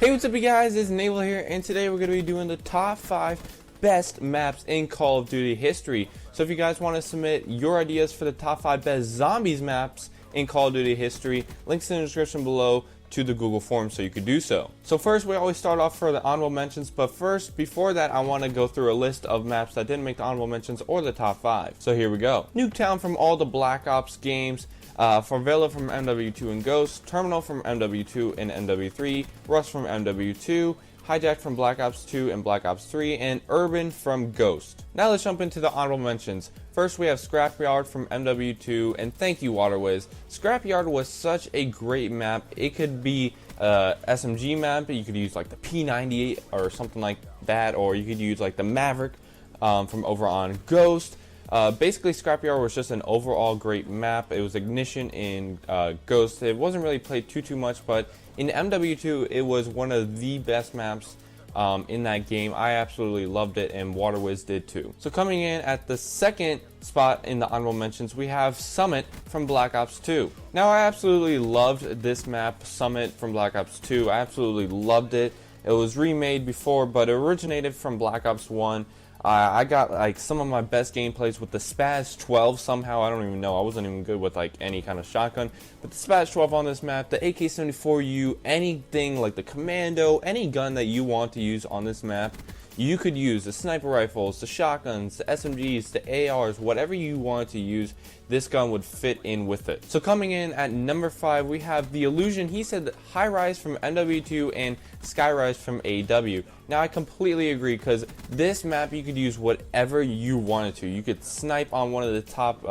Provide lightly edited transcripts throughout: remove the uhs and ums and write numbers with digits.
Hey, what's up you guys, it's Navelow here, and today we're going to be doing the top 5 best maps in Call of Duty history. So if you guys want to submit your ideas for the top 5 best zombies maps in Call of Duty history, links in the description below to the Google form so you could do so. So first, we always start off for the honorable mentions, but first, before that, I want to go through a list of maps that didn't make the honorable mentions or the top 5. So here we go. Nuketown from all the Black Ops games, Navelow from MW2 and Ghost, Terminal from MW2 and MW3, Rust from MW2, Hijack from Black Ops 2 and Black Ops 3, and Urban from Ghost. Now let's jump into the honorable mentions. First, we have Scrapyard from MW2, and thank you, Waterways. Scrapyard was such a great map. It could be SMG map, you could use like the P98 or something like that, or you could use like the Maverick from over on Ghost. Basically, Scrapyard was just an overall great map. It was Ignition in Ghost. It wasn't really played too much, but in MW2, it was one of the best maps in that game. I absolutely loved it, and Waterways did too. So coming in at the second spot in the honorable mentions, we have Summit from Black Ops 2. Now, I absolutely loved this map, Summit from Black Ops 2. I absolutely loved it. It was remade before, but it originated from Black Ops 1. I got like some of my best gameplays with the Spaz 12 somehow. I don't even know. I wasn't even good with like any kind of shotgun. But the Spaz 12 on this map, the AK-74U, anything like the Commando, any gun that you want to use on this map, you could use the sniper rifles, the shotguns, the SMGs, the ARs, whatever you wanted to use, this gun would fit in with it. So coming in at number 5, we have the Illusion. He said High Rise from MW2 and Skyrise from AW. Now I completely agree, because this map you could use whatever you wanted to. You could snipe on one of the top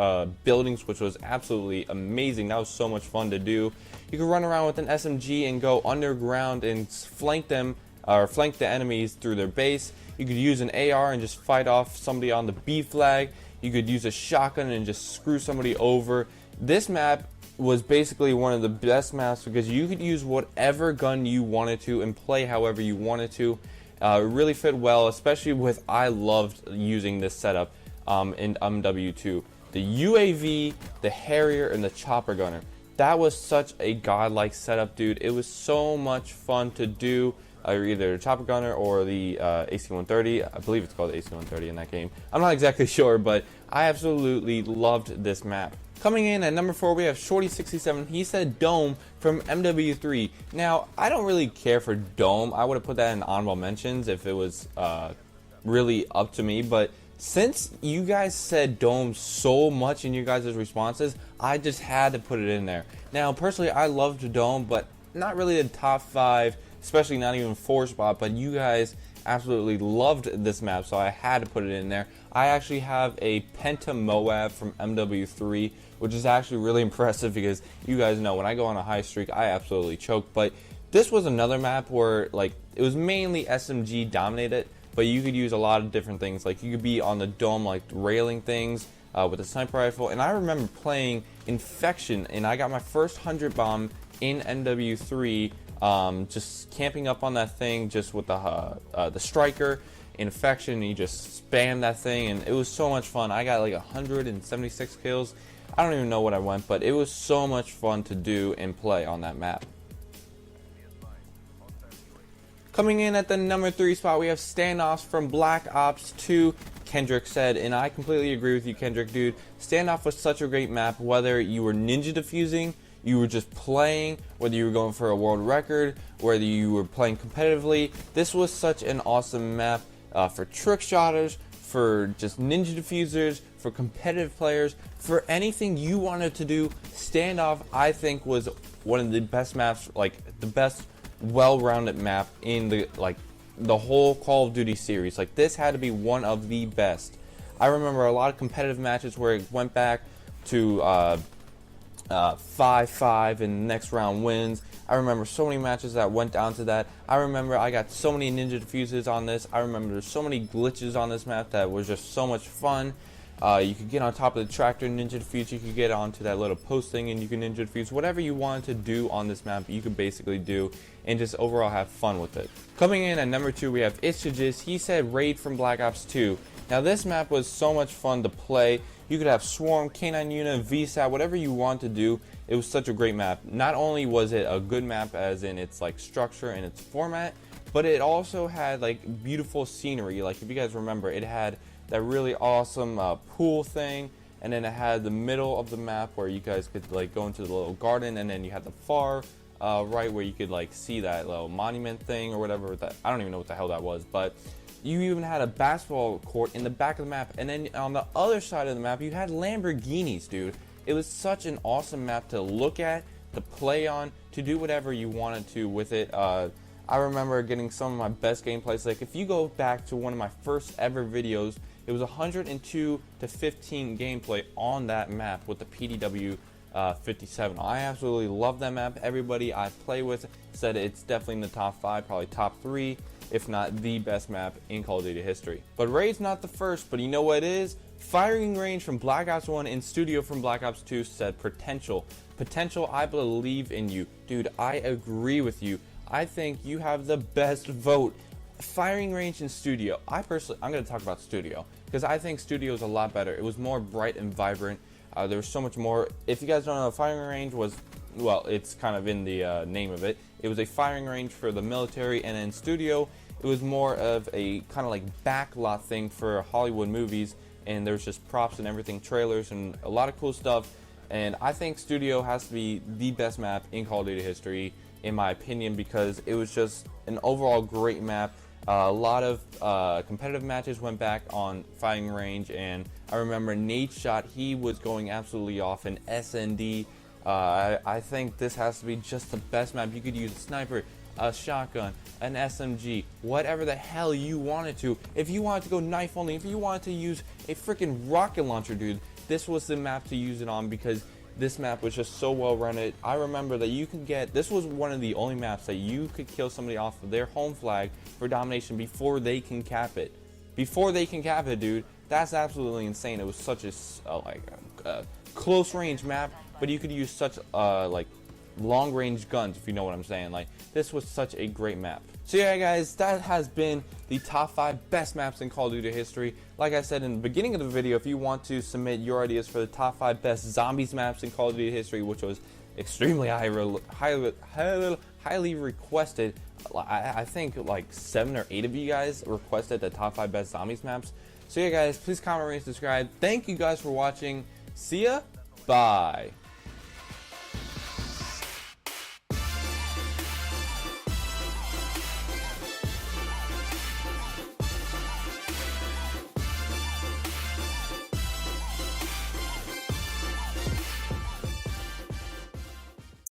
buildings, which was absolutely amazing. That was so much fun to do. You could run around with an SMG and go underground and flank them, or flank the enemies through their base. You could use an AR and just fight off somebody on the B flag. You could use a shotgun and just screw somebody over. This map was basically one of the best maps because you could use whatever gun you wanted to and play however you wanted to. It really fit well, especially with, I loved using this setup in MW2. The UAV, the Harrier, and the Chopper Gunner. That was such a godlike setup, dude. It was so much fun to do. Either the Chopper Gunner or the AC-130. I believe it's called the AC-130 in that game. I'm not exactly sure, but I absolutely loved this map. Coming in at number 4, we have Shorty67. He said Dome from MW3. Now, I don't really care for Dome. I would have put that in honorable mentions if it was really up to me, but since you guys said Dome so much in your guys' responses, I just had to put it in there. Now, personally, I loved Dome, but not really the top 5, especially not even 4 spot, but you guys absolutely loved this map, so I had to put it in there. I actually have a Penta Moab from MW3, which is actually really impressive because you guys know when I go on a high streak, I absolutely choke. But this was another map where like it was mainly SMG dominated, but you could use a lot of different things. Like you could be on the dome, like railing things with a sniper rifle. And I remember playing Infection, and I got my first 100 bomb in MW3. Just camping up on that thing, just with the striker, Infection, and you just spam that thing, and it was so much fun. I got like 176 kills. I don't even know what I went, but it was so much fun to do and play on that map. Coming in at the number 3 spot, we have Standoffs from Black Ops 2. Kendrick said, and I completely agree with you, Kendrick, dude. Standoff was such a great map, whether you were ninja defusing, you were just playing, whether you were going for a world record, whether you were playing competitively. This was such an awesome map for trick shotters, for just ninja diffusers, for competitive players, for anything you wanted to do. Standoff, I think, was one of the best maps, like the best well-rounded map in the whole Call of Duty series. Like this had to be one of the best. I remember a lot of competitive matches where it went back to 5-5 and the next round wins. I remember so many matches that went down to that. I remember I got so many ninja diffuses on this. I remember there's so many glitches on this map that was just so much fun. You could get on top of the tractor, ninja defuse. You could get onto that little post thing and you can ninja defuse. Whatever you wanted to do on this map, you could basically do and just overall have fun with it. Coming in at number 2, we have Itchajist. He said Raid from Black Ops 2. Now this map was so much fun to play. You could have Swarm, Canine Unit, VSAT, whatever you want to do. It was such a great map. Not only was it a good map as in its like structure and its format, but it also had like beautiful scenery. Like if you guys remember, it had that really awesome pool thing, and then it had the middle of the map where you guys could like go into the little garden, and then you had the far right where you could like see that little monument thing or whatever. That I don't even know what the hell that was, but you even had a basketball court in the back of the map, and then on the other side of the map you had Lamborghinis, dude. It was such an awesome map to look at, to play on, to do whatever you wanted to with it. I remember getting some of my best gameplays. Like if you go back to one of my first ever videos, it was 102 to 15 gameplay on that map with the PDW 57. I absolutely love that map. Everybody I play with said it's definitely in the top 5, probably top 3, if not the best map in Call of Duty history. But Raid's not the first, but you know what it is? Firing range from Black Ops 1 and studio from Black Ops 2 said potential. Potential, I believe in you. Dude, I agree with you. I think you have the best vote. Firing range in studio. I'm going to talk about studio because I think studio is a lot better. It was more bright and vibrant. There was so much more. If you guys don't know, firing range was, well, it's kind of in the name of it. It was a firing range for the military, and in studio, it was more of a kind of like backlot thing for Hollywood movies, and there's just props and everything, trailers, and a lot of cool stuff. And I think studio has to be the best map in Call of Duty history, in my opinion, because it was just an overall great map. A lot of competitive matches went back on firing range, and I remember Nadeshot, he was going absolutely off in SND. I think this has to be just the best map. You could use a sniper, a shotgun, an SMG, whatever the hell you wanted to. If you wanted to go knife only, if you wanted to use a freaking rocket launcher, dude, this was the map to use it on because this map was just so well rented. I remember that you could get, this was one of the only maps that you could kill somebody off of their home flag for domination before they can cap it. Before they can cap it, dude. That's absolutely insane. It was such a close range map, but you could use such like long range guns, if you know what I'm saying. Like, this was such a great map. So yeah, guys, that has been the top 5 best maps in Call of Duty history. Like I said in the beginning of the video, if you want to submit your ideas for the top 5 best zombies maps in Call of Duty history, which was extremely highly requested, I think like 7 or 8 of you guys requested the top 5 best zombies maps. So yeah, guys, please comment, rate, and subscribe. Thank you guys for watching. See ya. Bye.